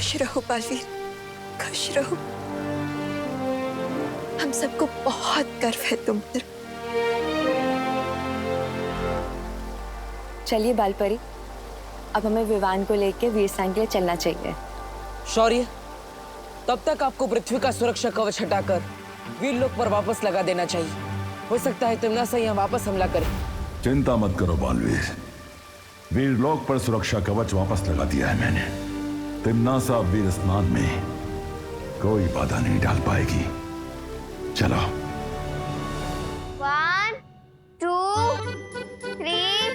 खुश रहो बालवीर, खुश रहो। हम सबको बहुत गर्व है तुम पर। चलिए बालपरी, अब हमें विवान को लेके वीरसेन के लिए चलना चाहिए। शौर्य, तब तक आपको पृथ्वी का सुरक्षा कवच हटाकर वीर लोक पर वापस लगा देना चाहिए। हो सकता है तिम्नासा यहाँ वापस हमला करे। चिंता मत करो बालवीर, वीर लोक पर सुरक्षा कवच वापस लगा दिया है मैंने। तिम्नासा वीर स्नान में कोई बाधा नहीं डाल पाएगी। चलो। 1 2 3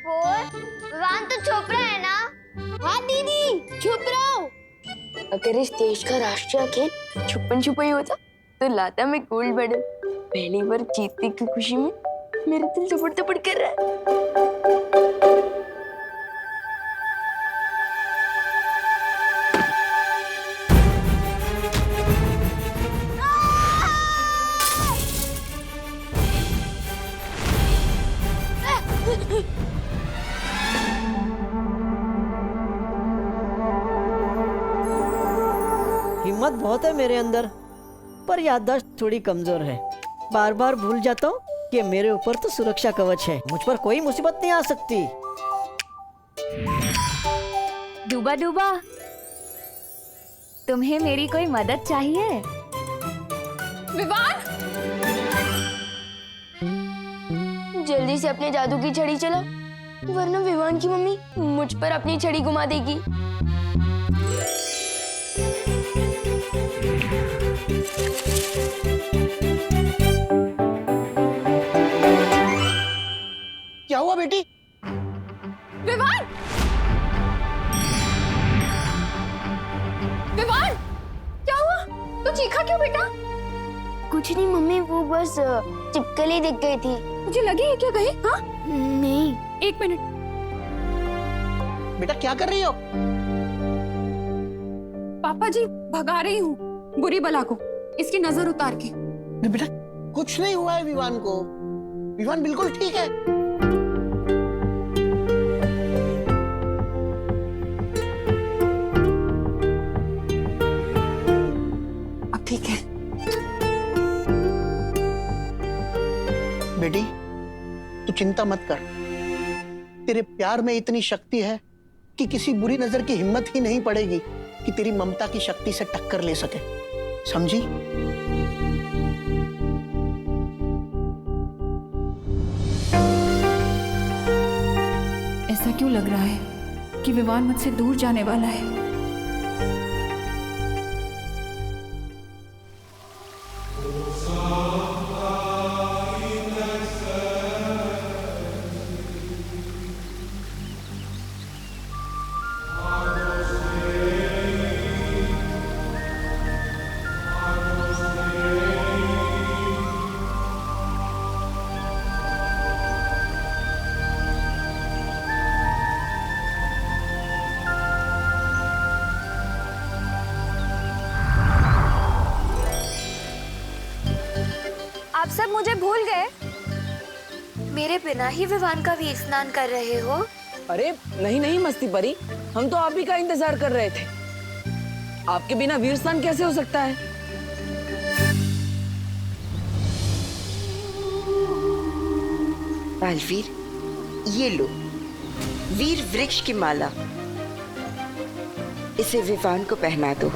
4। विवान तो छुप रहा है ना? हाँ दीदी, छुप रहा हूँ। अगर इस देश का राष्ट्रीय खेल छुपन छुपाई होता तो लाता मैं गोल्ड मेडल। पहली बार जीतने की खुशी में मेरा दिल थपड़ थपड़ कर रहा है। हिम्मत बहुत है मेरे अंदर, पर याददाश्त थोड़ी कमजोर है। बार बार भूल जाता हूँ कि मेरे ऊपर तो सुरक्षा कवच है, मुझ पर कोई मुसीबत नहीं आ सकती। डूबा डूबा, तुम्हें मेरी कोई मदद चाहिए? विवान, जल्दी से अपने जादू की छड़ी चला, वरना विवान की मम्मी मुझ पर अपनी छड़ी घुमा देगी। क्या हुआ बेटी? विवान, विवान, क्या हुआ? तू चीखा क्यों बेटा? कुछ नहीं मम्मी, वो बस चिपकली दिख गई थी। मुझे लगी है क्या कहीं? हाँ? नहीं। एक मिनट। बेटा क्या कर रही हो? पापा जी, भगा रही हूँ बुरी बला को, इसकी नजर उतार के। नहीं बेटा, कुछ नहीं हुआ है विवान को। विवान बिल्कुल ठीक है। अब ठीक है। बेटी, तू चिंता मत कर। तेरे प्यार में इतनी शक्ति है कि किसी बुरी नजर की हिम्मत ही नहीं पड़ेगी कि तेरी ममता की शक्ति से टक्कर ले सके। समझी? ऐसा क्यों लग रहा है कि विवान मुझसे दूर जाने वाला है? आप सब मुझे भूल गए? मेरे बिना ही विवान का वीर स्नान कर रहे हो? अरे नहीं नहीं मस्ती परी, हम तो आप ही का इंतजार कर रहे थे। आपके बिना वीर स्नान कैसे हो सकता है? बालवीर, ये लो वीर वृक्ष की माला, इसे विवान को पहना दो।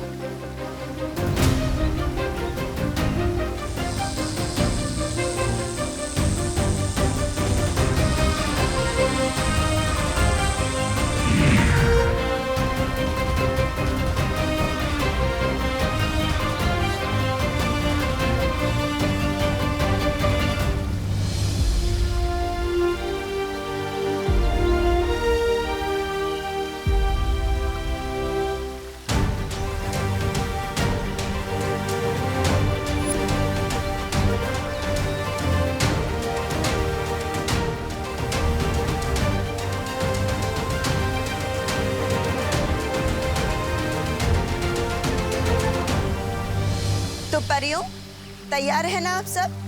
तो परियों, तैयार है ना आप सब?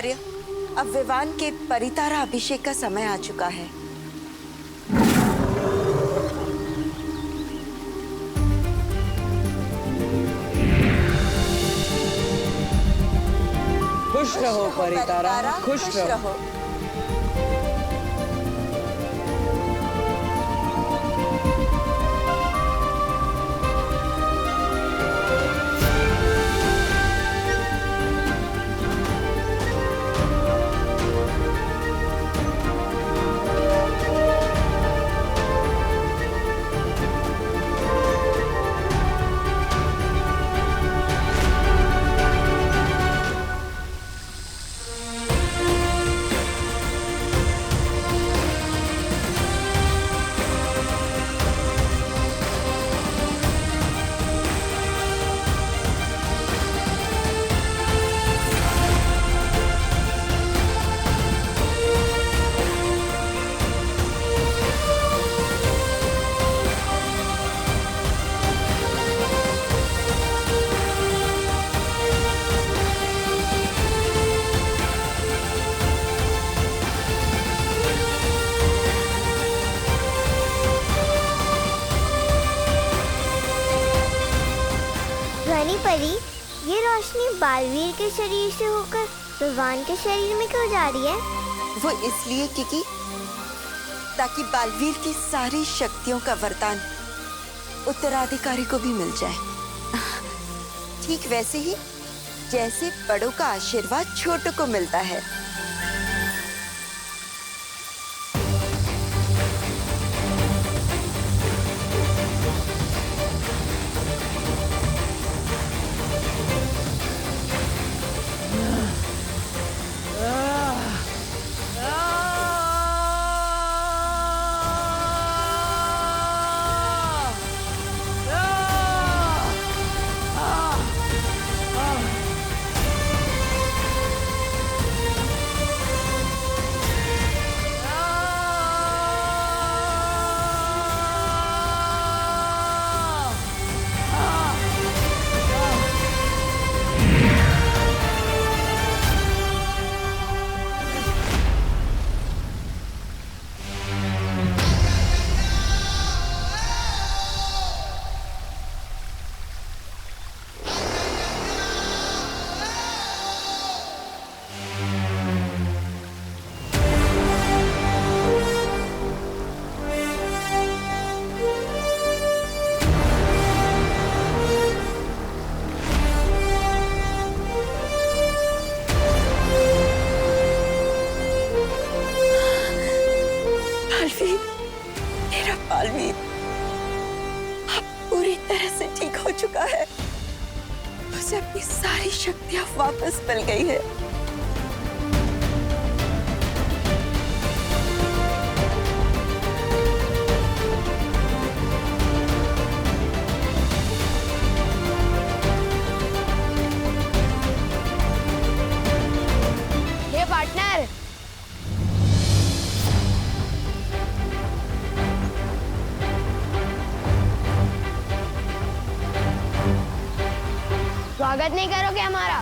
आर्य, अब विवान के परितारा अभिषेक का समय आ चुका है। खुश रहो परितारा, खुश रहो। रानी परी, ये रोशनी बालवीर के शरीर से होकर विवान के शरीर में क्यों जा रही है? वो इसलिए क्योंकि ताकि बालवीर की सारी शक्तियों का वरदान उत्तराधिकारी को भी मिल जाए। ठीक वैसे ही जैसे बड़ों का आशीर्वाद छोटों को मिलता है। मेरा बालवीर अब पूरी तरह से ठीक हो चुका है। उसे अपनी सारी शक्तियां वापस मिल गई है। हे पार्टनर, स्वागत नहीं करोगे हमारा?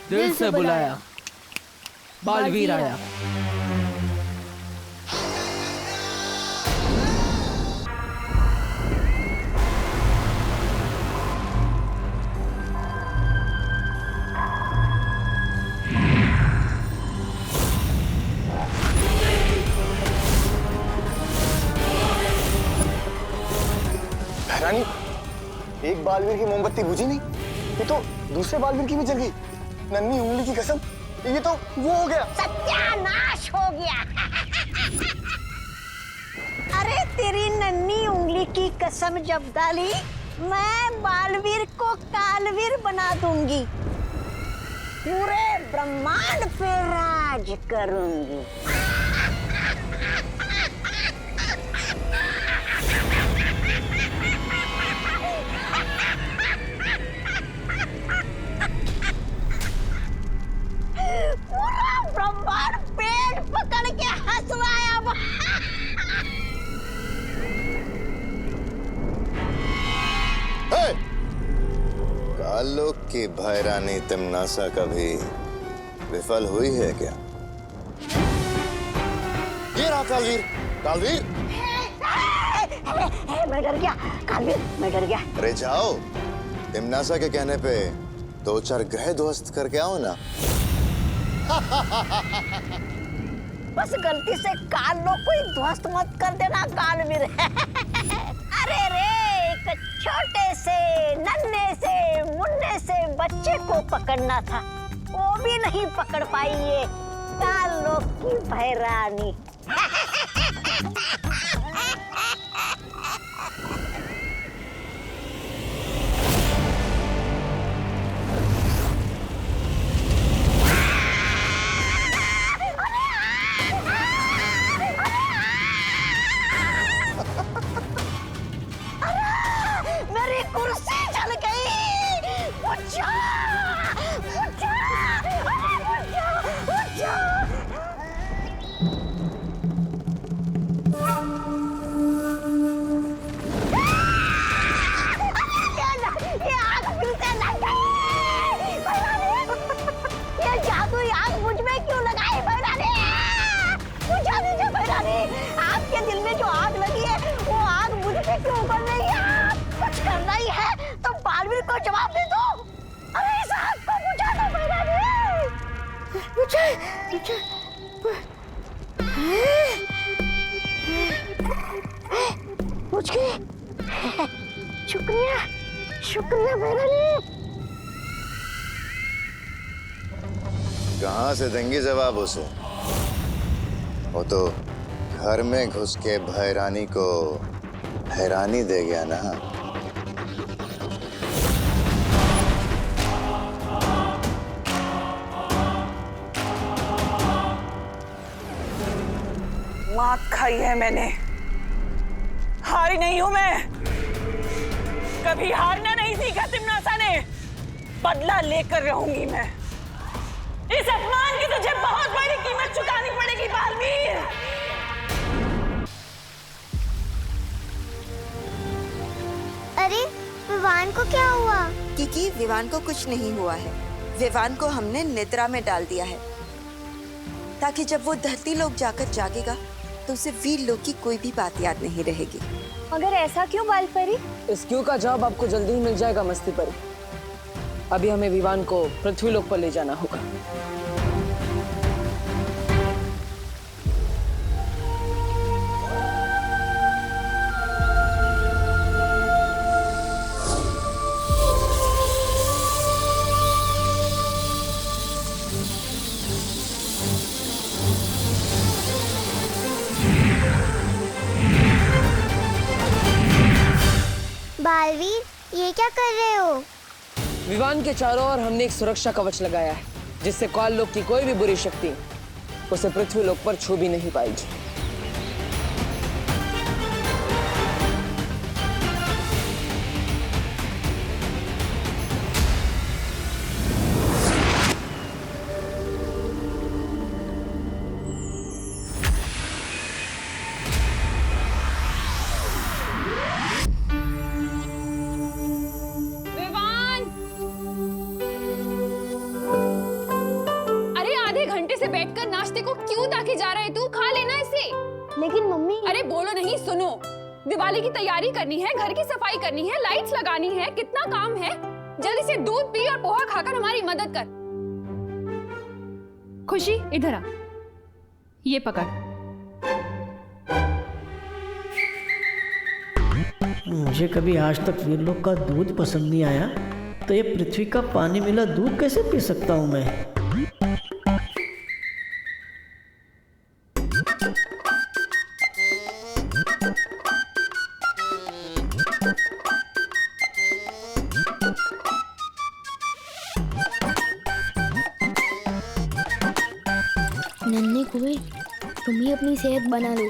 दिल से बुलाया, बालवीर आया। रानी, एक बालवीर की मोमबत्ती बुझी नहीं, ये तो दूसरे बालवीर की भी जल गई। नन्ही उंगली की कसम, ये तो वो हो गया। सत्यानाश हो गया। अरे तेरी नन्ही उंगली की कसम जब डाली, मैं बालवीर को कालवीर बना दूंगी, पूरे ब्रह्मांड पे राज करूंगी। पूरा कालों की भैरानी तिमनासा कभी विफल हुई है क्या? ये रहा कालवीर। कालवीर मैं डर गया कालवीर, मैं डर गया। अरे जाओ, तिमनासा के कहने पे 2-4 ग्रह ध्वस्त करके आओ ना। बस गलती से काल लो, कोई ध्वस्त मत कर देना कालवीर। अरे रे, एक छोटे से नन्हे से मुन्ने से बच्चे को पकड़ना था, वो भी नहीं पकड़ पाई ये कालों की भैरानी। मेरी कुर्सी जल गई। उठा, उठा, उठा, उठा। ये आग फिर से लग गई। ये जादुई आग मुझ में क्यों लगाई भैरानी? बुझा दीजिए भैरानी, आपके दिल में जो आग लगी है वो आग मुझ पे क्यों उगल रही है? कुछ करना ही है तो बालवीर को जवाब दे दो। अरे इस आग को बुझा दो भैरानी। बुझे, बुझे, बुझ गई। शुक्रिया, शुक्रिया भैरानी। कहाँ से देंगी जवाब उसे? वो तो घर में घुस के भैरानी को हैरानी दे गया ना। मात खाई है मैंने, हारी नहीं हूं मैं। कभी हारना नहीं सीखा तिमनासा ने, बदला लेकर रहूंगी मैं। इस अपमान की तुझे बहुत बड़ी कीमत चुकानी पड़ेगी बालवीर। अरे विवान को क्या हुआ? क्योंकि विवान को कुछ नहीं हुआ है। विवान को हमने निद्रा में डाल दिया है, ताकि जब वो धरती लोक जाकर जागेगा तो उसे वीर लोक की कोई भी बात याद नहीं रहेगी। मगर ऐसा क्यों बालपरी? इस क्यों का जवाब आपको जल्दी ही मिल जाएगा मस्ती परी। अभी हमें विवान को पृथ्वी लोक पर ले जाना होगा। बालवीर, ये क्या कर रहे हो? विवान के चारों ओर हमने एक सुरक्षा कवच लगाया है, जिससे काल लोक की कोई भी बुरी शक्ति उसे पृथ्वी लोक पर छू भी नहीं पाएगी। बैठकर नाश्ते को क्यों ताकि जा रहा है तू? खा लेना इसे। लेकिन मम्मी। अरे बोलो नहीं, सुनो। दिवाली की तैयारी करनी है, घर की सफाई करनी है, लाइट्स लगानी है, कितना काम है। जल्दी से दूध पी और पोहा खाकर हमारी मदद कर। खुशी इधर आ, ये पकड़। मुझे कभी आज तक वीर लोक का दूध पसंद नहीं आया, तो ये पृथ्वी का पानी मिला दूध कैसे पी सकता हूँ मैं? नन्हे कुएं, तुम ही अपनी सेहत बना लो।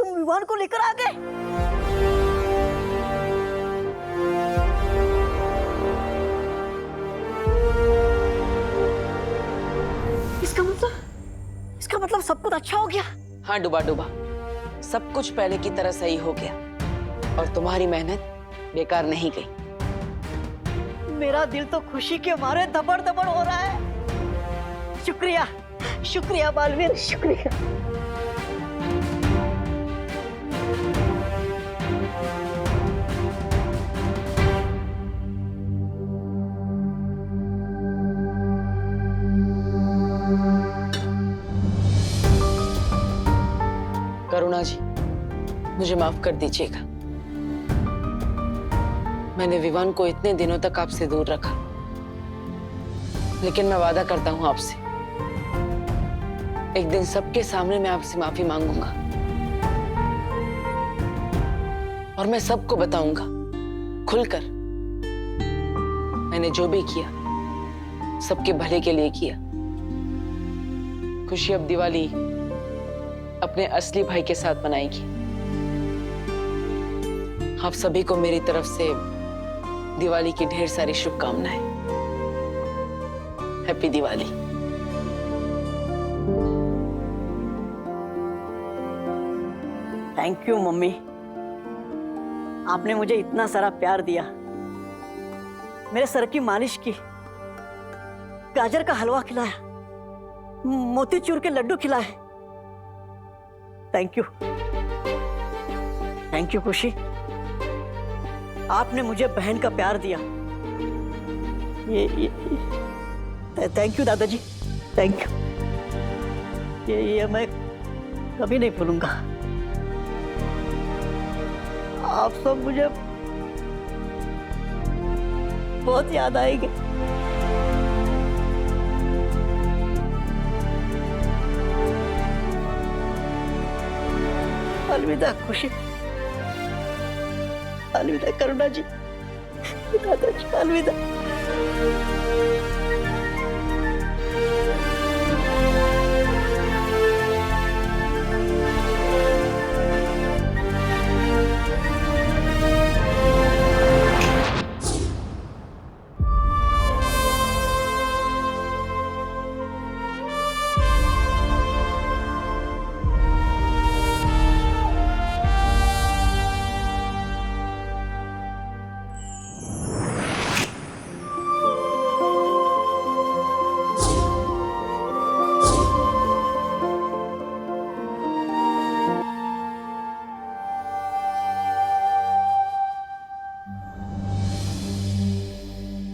तुम विवान को लेकर आ गए। इसका मतलब सब कुछ अच्छा हो गया। हाँ डूबा डूबा, सब कुछ पहले की तरह सही हो गया और तुम्हारी मेहनत बेकार नहीं गई। मेरा दिल तो खुशी के मारे धबड़ धबड़ हो रहा है। शुक्रिया, शुक्रिया बालवीर, शुक्रिया। करुणा जी, मुझे माफ कर दीजिएगा। मैंने विवान को इतने दिनों तक आपसे दूर रखा, लेकिन मैं वादा करता हूं आपसे, एक दिन सबके सामने मैं आपसे माफी मांगूंगा और मैं सबको बताऊंगा खुलकर मैंने जो भी किया सबके भले के लिए किया। खुशी अब दिवाली अपने असली भाई के साथ मनाएगी। आप सभी को मेरी तरफ से दिवाली की ढेर सारी शुभकामनाएं। Happy Diwali. Thank you mummy, आपने मुझे इतना सारा प्यार दिया, मेरे सर की मालिश की, गाजर का हलवा खिलाया, मोतीचूर के लड्डू खिलाए। थैंक यू, थैंक यू खुशी, आपने मुझे बहन का प्यार दिया। थैंक यू दादाजी, थैंक यू। ये मैं कभी नहीं भूलूंगा। आप सब मुझे बहुत याद आएंगे। अलविदा खुशी, अलविदा करुणा जी, दादाजी, अलविदा।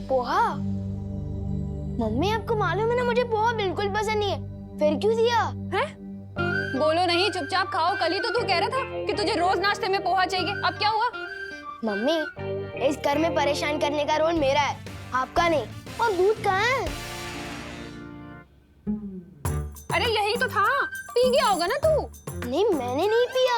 पोहा? मम्मी आपको मालूम है ना मुझे पोहा बिल्कुल पसंद नहीं है, फिर क्यों दिया? है? बोलो नहीं, चुपचाप खाओ। कल ही तो तू कह रहा था कि तुझे रोज नाश्ते में पोहा चाहिए, अब क्या हुआ? मम्मी, इस घर में परेशान करने का रोल मेरा है, आपका नहीं। और दूध कहाँ है? अरे यही तो था, पी गया होगा ना तू। नहीं, मैंने नहीं पिया।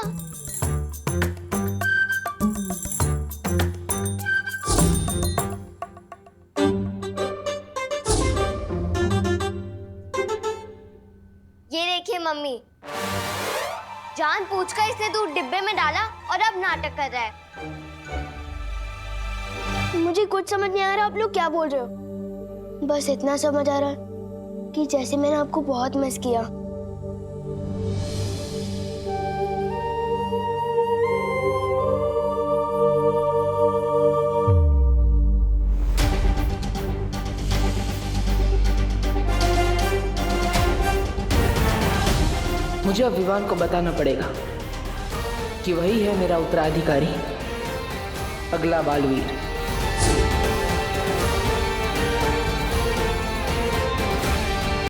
ये देखिए मम्मी, जानबूझकर इसने दूध डिब्बे में डाला और अब नाटक कर रहा है। मुझे कुछ समझ नहीं आ रहा आप लोग क्या बोल रहे हो। बस इतना समझ आ रहा है कि जैसे मैंने आपको बहुत मिस किया। मुझे अब विवान को बताना पड़ेगा कि वही है मेरा उत्तराधिकारी, अगला बालवीर।